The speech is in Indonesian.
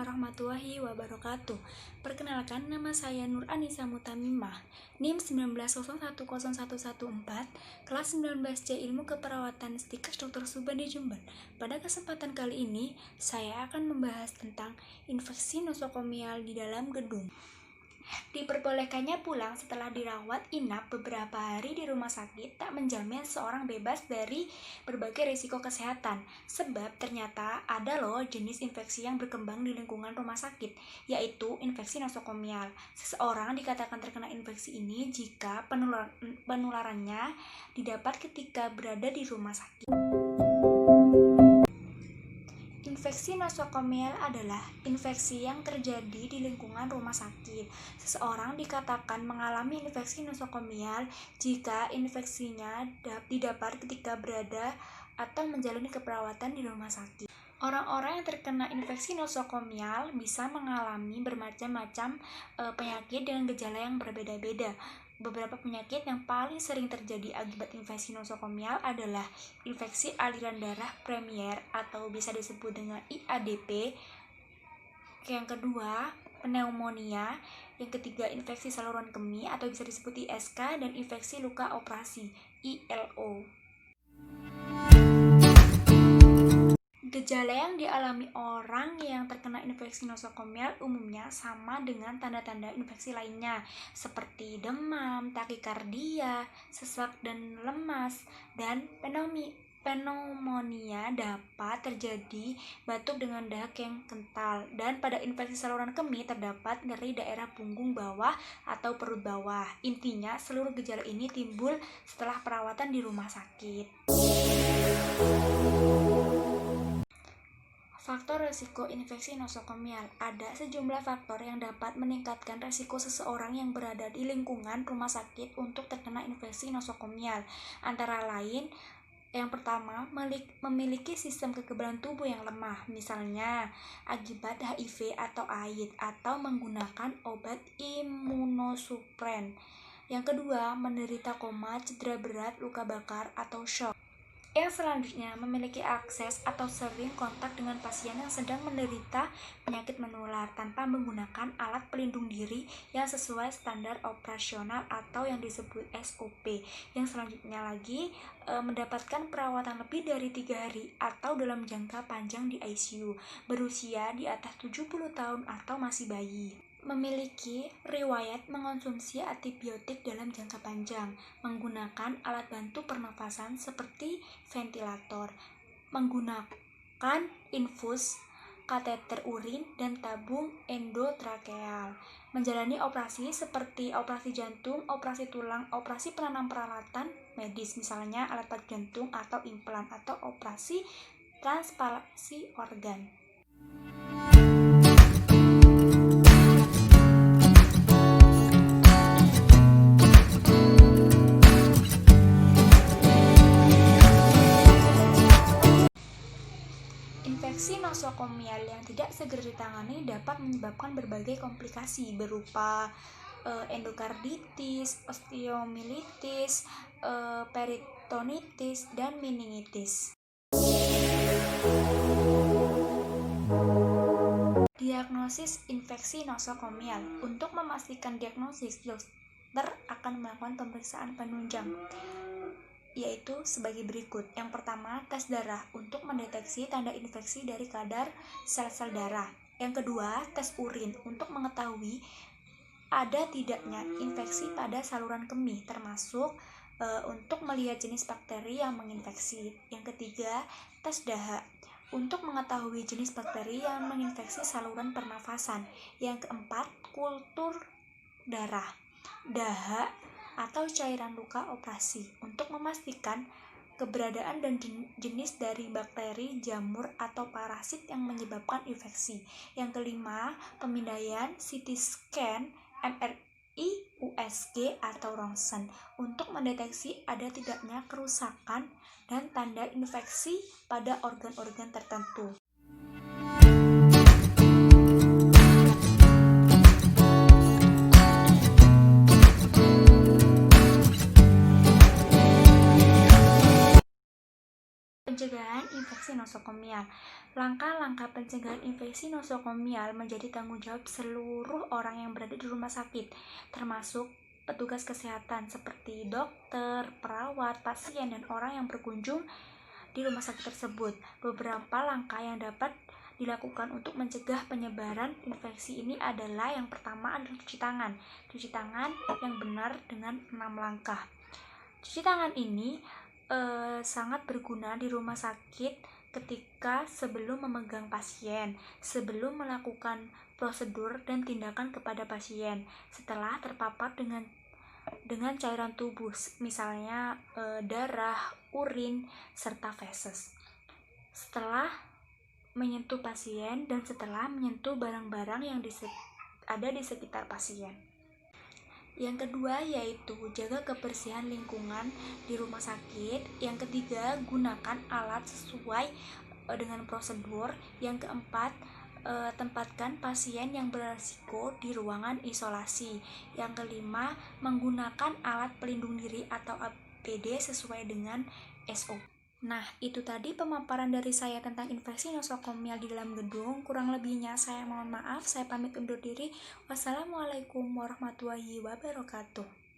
warahmatullahi wabarakatuh. Perkenalkan, nama saya Nur Anissa Mutamimah, NIM 19010114, kelas 19C Ilmu Keperawatan Stika Dr. Subandi Jember. Pada kesempatan kali ini, saya akan membahas tentang infeksi nosokomial di dalam gedung. Diperbolehkannya pulang setelah dirawat inap beberapa hari di rumah sakit tak menjamin seorang bebas dari berbagai risiko kesehatan, sebab ternyata ada loh jenis infeksi yang berkembang di lingkungan rumah sakit, yaitu infeksi nosokomial. Seseorang dikatakan terkena infeksi ini jika penularannya didapat ketika berada di rumah sakit. Infeksi nosokomial adalah infeksi yang terjadi di lingkungan rumah sakit. Seseorang dikatakan mengalami infeksi nosokomial jika infeksinya didapat ketika berada atau menjalani keperawatan di rumah sakit. Orang-orang yang terkena infeksi nosokomial bisa mengalami bermacam-macam penyakit dengan gejala yang berbeda-beda. Beberapa penyakit yang paling sering terjadi akibat infeksi nosokomial adalah infeksi aliran darah premier atau bisa disebut dengan IADP. Yang kedua, pneumonia. Yang ketiga, infeksi saluran kemih atau bisa disebut ISK, dan infeksi luka operasi ILO. Gejala yang dialami orang yang terkena infeksi nosokomial umumnya sama dengan tanda-tanda infeksi lainnya, seperti demam, takikardia, sesak dan lemas, dan pneumonia dapat terjadi batuk dengan dahak yang kental, dan pada infeksi saluran kemih terdapat nyeri daerah punggung bawah atau perut bawah. Intinya, seluruh gejala ini timbul setelah perawatan di rumah sakit. Faktor risiko infeksi nosokomial. Ada sejumlah faktor yang dapat meningkatkan risiko seseorang yang berada di lingkungan rumah sakit untuk terkena infeksi nosokomial. Antara lain, yang pertama, memiliki sistem kekebalan tubuh yang lemah, misalnya akibat HIV atau AIDS, atau menggunakan obat imunosupren. Yang kedua, menderita koma, cedera berat, luka bakar, atau shock. Yang selanjutnya, memiliki akses atau sering kontak dengan pasien yang sedang menderita penyakit menular tanpa menggunakan alat pelindung diri yang sesuai standar operasional atau yang disebut SOP. Yang selanjutnya lagi, mendapatkan perawatan lebih dari 3 hari atau dalam jangka panjang di ICU, berusia di atas 70 tahun atau masih bayi. Memiliki riwayat mengonsumsi antibiotik dalam jangka panjang, menggunakan alat bantu pernafasan seperti ventilator, menggunakan infus, kateter urin, dan tabung endotrakeal, menjalani operasi seperti operasi jantung, operasi tulang, operasi penanam peralatan medis, misalnya alat bantu jantung atau implan, atau operasi transplantasi organ. Infeksi nosokomial yang tidak segera ditangani dapat menyebabkan berbagai komplikasi berupa endokarditis, osteomilitis, peritonitis, dan meningitis. Diagnosis infeksi nosokomial. Untuk memastikan diagnosis, dokter akan melakukan pemeriksaan penunjang, yaitu sebagai berikut. Yang pertama, tes darah untuk mendeteksi tanda infeksi dari kadar sel-sel darah. Yang kedua, tes urin untuk mengetahui ada tidaknya infeksi pada saluran kemih, termasuk untuk melihat jenis bakteri yang menginfeksi. Yang ketiga, tes dahak untuk mengetahui jenis bakteri yang menginfeksi saluran pernafasan. Yang keempat, kultur darah, dahak, atau cairan luka operasi untuk memastikan keberadaan dan jenis dari bakteri, jamur, atau parasit yang menyebabkan infeksi. Yang kelima, pemindaian CT scan, MRI, USG, atau Ronsen untuk mendeteksi ada tidaknya kerusakan dan tanda infeksi pada organ-organ tertentu. Pencegahan infeksi nosokomial. Langkah-langkah pencegahan infeksi nosokomial menjadi tanggung jawab seluruh orang yang berada di rumah sakit, termasuk petugas kesehatan seperti dokter, perawat, pasien, dan orang yang berkunjung di rumah sakit tersebut. Beberapa langkah yang dapat dilakukan untuk mencegah penyebaran infeksi ini adalah yang pertama adalah cuci tangan. Cuci tangan yang benar dengan 6 langkah. Cuci tangan ini sangat berguna di rumah sakit ketika sebelum memegang pasien, sebelum melakukan prosedur dan tindakan kepada pasien, setelah terpapar dengan cairan tubuh, misalnya darah, urin, serta feses. Setelah menyentuh pasien dan setelah menyentuh barang-barang yang ada di sekitar pasien. Yang kedua yaitu jaga kebersihan lingkungan di rumah sakit. Yang ketiga, gunakan alat sesuai dengan prosedur. Yang keempat, tempatkan pasien yang berisiko di ruangan isolasi. Yang kelima, menggunakan alat pelindung diri atau APD sesuai dengan SOP. Nah, itu tadi pemaparan dari saya tentang infeksi nosokomial di dalam gedung. Kurang lebihnya saya mohon maaf, saya pamit undur diri. Wassalamualaikum warahmatullahi wabarakatuh.